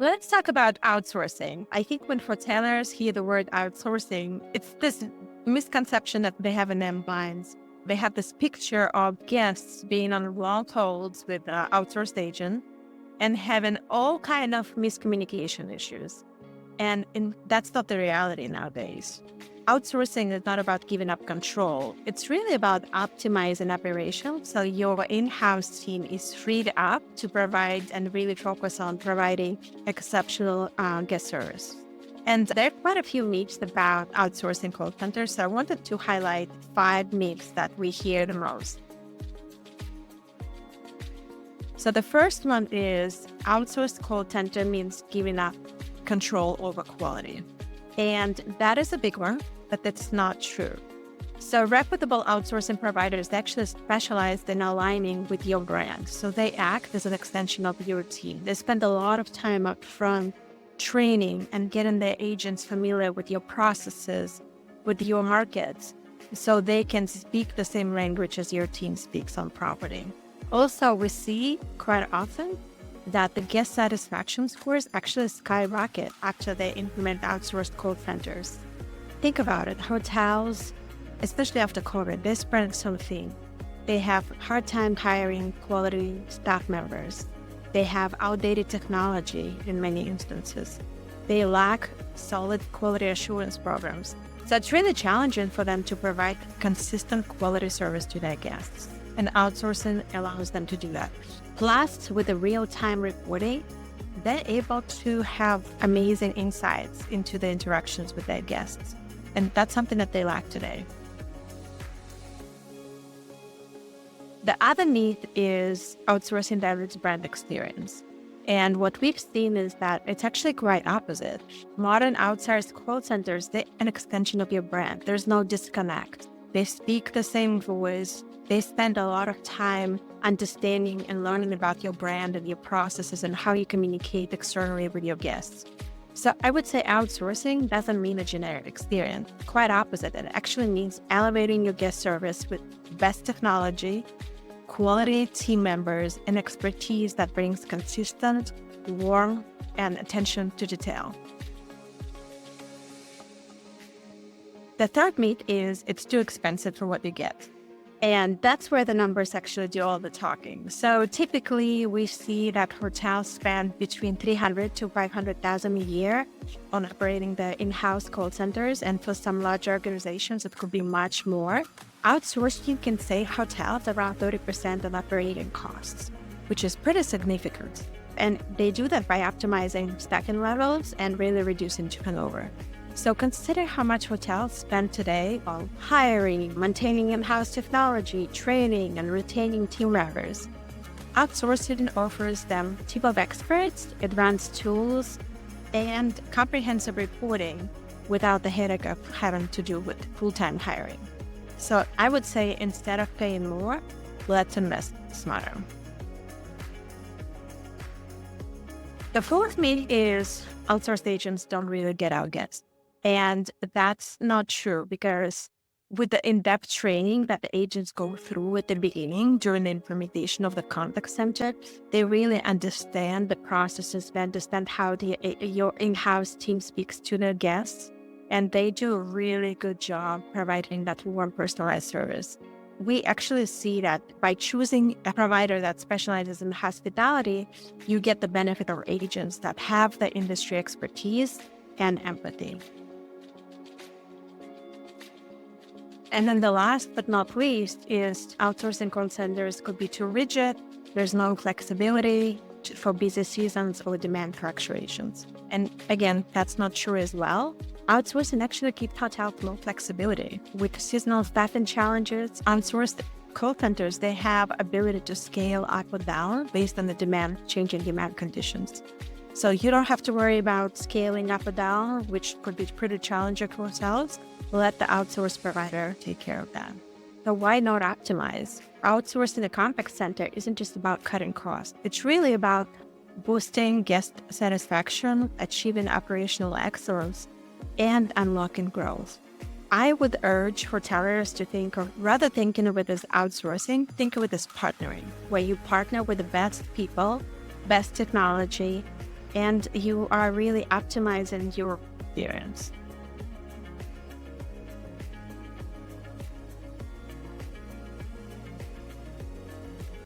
Let's talk about outsourcing. I think when hoteliers hear the word outsourcing, it's this misconception that they have in their minds. They have this picture of guests being on long holds with an outsourced agent and having all kind of miscommunication issues. And that's not the reality nowadays. Outsourcing is not about giving up control. It's really about optimizing operations so your in-house team is freed up to provide and really focus on providing exceptional guest service. And there are quite a few myths about outsourcing call centers, so I wanted to highlight 5 myths that we hear the most. So the first one is outsourced call center means giving up control over quality. And that is a big one, but that's not true. So reputable outsourcing providers actually specialize in aligning with your brand. So they act as an extension of your team. They spend a lot of time up front training and getting their agents familiar with your processes, with your markets, so they can speak the same language as your team speaks on property. Also, we see quite often that the guest satisfaction scores actually skyrocket after they implement outsourced call centers. Think about it. Hotels, especially after COVID, they spread something. They have a hard time hiring quality staff members. They have outdated technology in many instances. They lack solid quality assurance programs. So it's really challenging for them to provide consistent quality service to their guests. And outsourcing allows them to do that. Plus, with the real-time reporting, they're able to have amazing insights into the interactions with their guests. And that's something that they lack today. The other need is outsourcing dilutes brand experience. And what we've seen is that it's actually quite opposite. Modern outsourced call centers, they're an extension of your brand. There's no disconnect. They speak the same voice. They spend a lot of time understanding and learning about your brand and your processes and how you communicate externally with your guests. So I would say outsourcing doesn't mean a generic experience. Quite opposite. It actually means elevating your guest service with best technology, quality team members, and expertise that brings consistent, warmth, and attention to detail. The third myth is it's too expensive for what you get. And that's where the numbers actually do all the talking. So typically we see that hotels spend between $300,000 to $500,000 a year on operating the in-house call centers. And for some large organizations, it could be much more. Outsourcing can save hotels around 30% of operating costs, which is pretty significant. And they do that by optimizing staffing levels and really reducing turnover. So consider how much hotels spend today on hiring, maintaining in-house technology, training, and retaining team members. Outsourcing offers them a team of experts, advanced tools, and comprehensive reporting without the headache of having to do with full-time hiring. So I would say instead of paying more, let's invest smarter. The fourth myth is outsourced agents don't really get our guests. And that's not true because with the in-depth training that the agents go through at the beginning during the implementation of the contact center, they really understand the processes, they understand how your in-house team speaks to their guests, and they do a really good job providing that warm, personalized service. We actually see that by choosing a provider that specializes in hospitality, you get the benefit of agents that have the industry expertise and empathy. And then the last but not least is outsourcing call centers could be too rigid. There's no flexibility for busy seasons or demand fluctuations. And again, that's not true as well. Outsourcing actually keeps hotels more flexibility. With seasonal staffing challenges, outsourced call centers, they have ability to scale up or down based on the changing demand conditions. So you don't have to worry about scaling up or down, which could be pretty challenging for hotels. Let the outsourced provider take care of that. So why not optimize? Outsourcing a contact center isn't just about cutting costs. It's really about boosting guest satisfaction, achieving operational excellence, and unlocking growth. I would urge hoteliers to think of, rather thinking of it as outsourcing, think of it as partnering, where you partner with the best people, best technology, and you are really optimizing your experience.